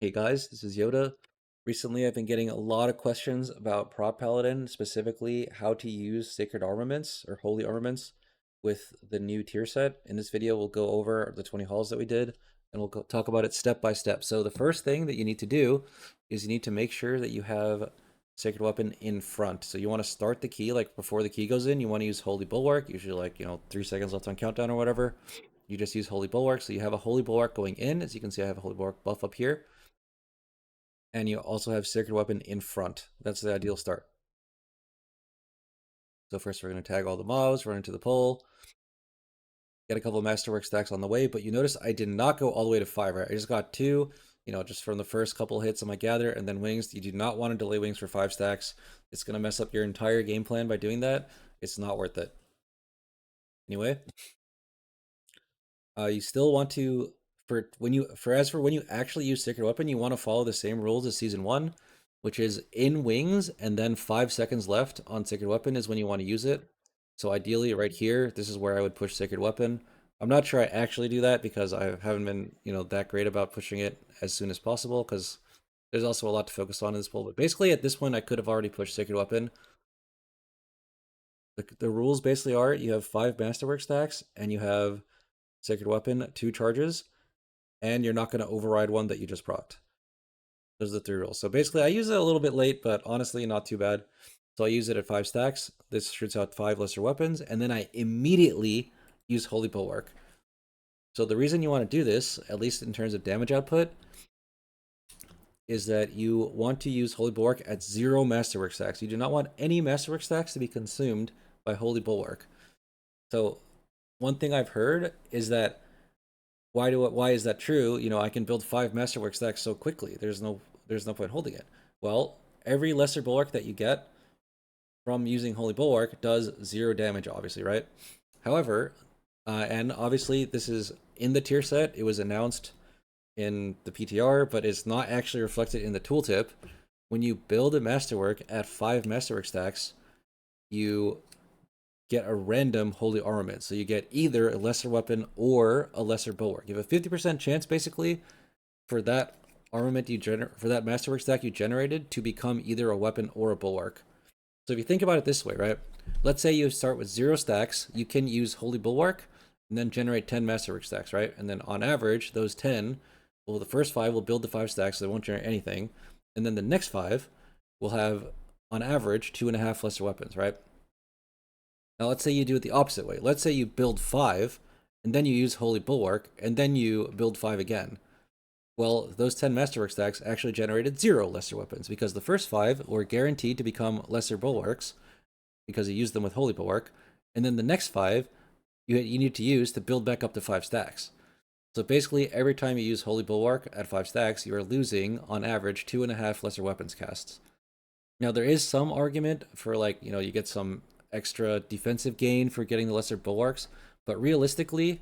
Hey guys, this is Yoda. Recently, I've been getting a lot of questions about Prop Paladin, specifically how to use Sacred Armaments or Holy Armaments with the new tier set. In this video, we'll go over the 20 hauls that we did, and we'll talk about it step by step. So the first thing that you need to do is you need to make sure that you have Sacred Weapon in front. So you want to start the key, like before the key goes in, you want to use Holy Bulwark, usually like, 3 seconds left on countdown or whatever. You just use Holy Bulwark. So you have a Holy Bulwark going in. As you can see, I have a Holy Bulwark buff up here, and you also have Sacred Weapon in front. That's the ideal start. So first we're going to tag all the mobs, run into the pole, get a couple of Masterwork stacks on the way, but you notice I did not go all the way to 5, right? I just got 2, just from the first couple hits on my gather, and then wings. You do not want to delay wings for 5 stacks. It's going to mess up your entire game plan by doing that. It's not worth it. Anyway, you still want to, as for when you actually use Sacred Weapon, you want to follow the same rules as Season 1, which is in wings, and then 5 seconds left on Sacred Weapon is when you want to use it. So ideally right here, this is where I would push Sacred Weapon. I'm not sure I actually do that because I haven't been, that great about pushing it as soon as possible, because there's also a lot to focus on in this pull. But basically at this point, I could have already pushed Sacred Weapon. The rules basically are you have 5 Masterwork stacks, and you have Sacred Weapon, 2 charges, and you're not going to override one that you just procced. Those are the 3 rules. So basically, I use it a little bit late, but honestly, not too bad. So I use it at 5 stacks. This shoots out 5 lesser weapons, and then I immediately use Holy Bulwark. So the reason you want to do this, at least in terms of damage output, is that you want to use Holy Bulwark at 0 Masterwork stacks. You do not want any Masterwork stacks to be consumed by Holy Bulwark. So one thing I've heard is that why is that true? I can build 5 Masterwork stacks so quickly. There's no point holding it. Well, every lesser bulwark that you get from using Holy Bulwark does 0 damage, obviously, right? However, and obviously this is in the tier set, it was announced in the PTR, but it's not actually reflected in the tooltip. When you build a Masterwork at 5 Masterwork stacks, you get a random Holy Armament. So you get either a lesser weapon or a lesser bulwark. You have a 50% chance, basically, for that armament for that Masterwork stack you generated to become either a weapon or a bulwark. So if you think about it this way, right? Let's say you start with 0 stacks, you can use Holy Bulwark and then generate 10 Masterwork stacks, right? And then on average, those 10, well, the first 5 will build the 5 stacks, so they won't generate anything. And then the next 5 will have, on average, 2.5 lesser weapons, right? Now let's say you do it the opposite way. Let's say you build 5, and then you use Holy Bulwark, and then you build 5 again. Well, those 10 Masterwork stacks actually generated 0 lesser weapons, because the first 5 were guaranteed to become lesser bulwarks, because you used them with Holy Bulwark, and then the next 5 you need to use to build back up to 5 stacks. So basically, every time you use Holy Bulwark at 5 stacks, you are losing, on average, 2.5 lesser weapons casts. Now, there is some argument for, you get some extra defensive gain for getting the lesser bulwarks, but realistically,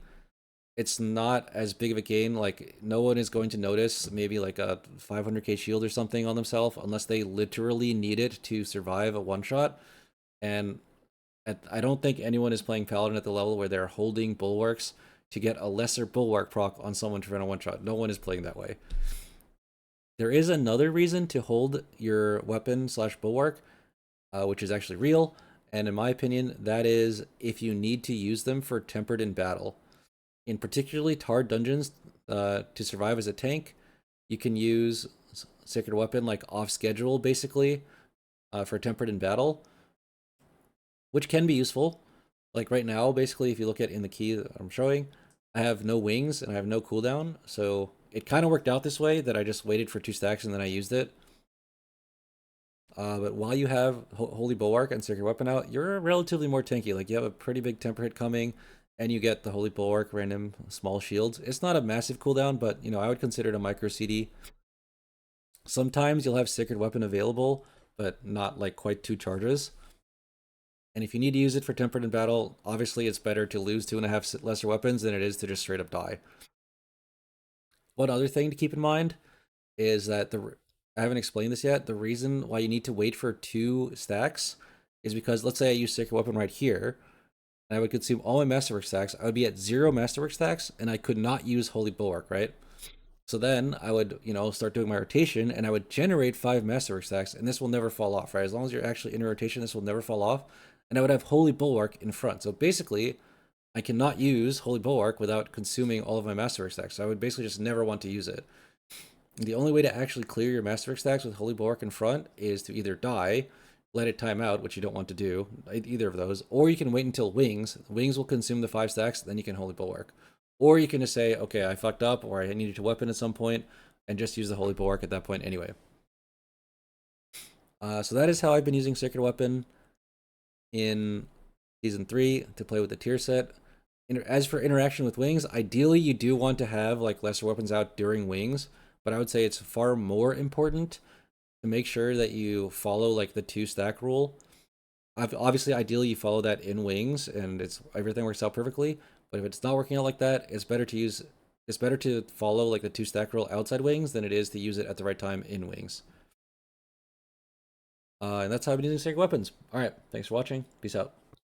it's not as big of a gain. Like, no one is going to notice maybe like a 500k shield or something on themselves unless they literally need it to survive a one-shot. And I don't think anyone is playing Paladin at the level where they're holding bulwarks to get a lesser bulwark proc on someone to run a one-shot. No one is playing that way. There is another reason to hold your weapon slash bulwark, which is actually real. And in my opinion, that is if you need to use them for tempered in battle. In particularly Tard dungeons, to survive as a tank, you can use Sacred Weapon like off schedule, basically, for tempered in battle, which can be useful. Like right now, basically, if you look at in the key that I'm showing, I have no wings and I have no cooldown, so it kind of worked out this way that I just waited for 2 stacks and then I used it. But while you have Holy Bulwark and Sacred Weapon out, you're relatively more tanky. Like, you have a pretty big temper hit coming, and you get the Holy Bulwark random small shields. It's not a massive cooldown, but, I would consider it a micro CD. Sometimes you'll have Sacred Weapon available, but not, like, quite 2 charges. And if you need to use it for tempered in battle, obviously it's better to lose 2.5 lesser weapons than it is to just straight up die. One other thing to keep in mind is that I haven't explained this yet. The reason why you need to wait for 2 stacks is because, let's say I use Sacred Weapon right here, and I would consume all my Masterwork stacks. I would be at 0 Masterwork stacks, and I could not use Holy Bulwark, right? So then I would, start doing my rotation, and I would generate 5 Masterwork stacks, and this will never fall off, right? As long as you're actually in a rotation, this will never fall off. And I would have Holy Bulwark in front. So basically, I cannot use Holy Bulwark without consuming all of my Masterwork stacks. So I would basically just never want to use it. The only way to actually clear your Masterwork stacks with Holy Bulwark in front is to either die, let it time out, which you don't want to do, either of those, or you can wait until Wings. Wings will consume the 5 stacks, then you can Holy Bulwark. Or you can just say, okay, I fucked up, or I needed to weapon at some point, and just use the Holy Bulwark at that point anyway. So that is how I've been using Sacred Weapon in Season 3 to play with the tier set. As for interaction with Wings, ideally you do want to have like lesser weapons out during Wings, but I would say it's far more important to make sure that you follow like the 2-stack rule. Obviously, ideally you follow that in Wings, and everything works out perfectly. But if it's not working out like that, it's better to follow like the 2-stack rule outside Wings than it is to use it at the right time in Wings. And that's how I've been using Sacred Weapons. All right, thanks for watching. Peace out.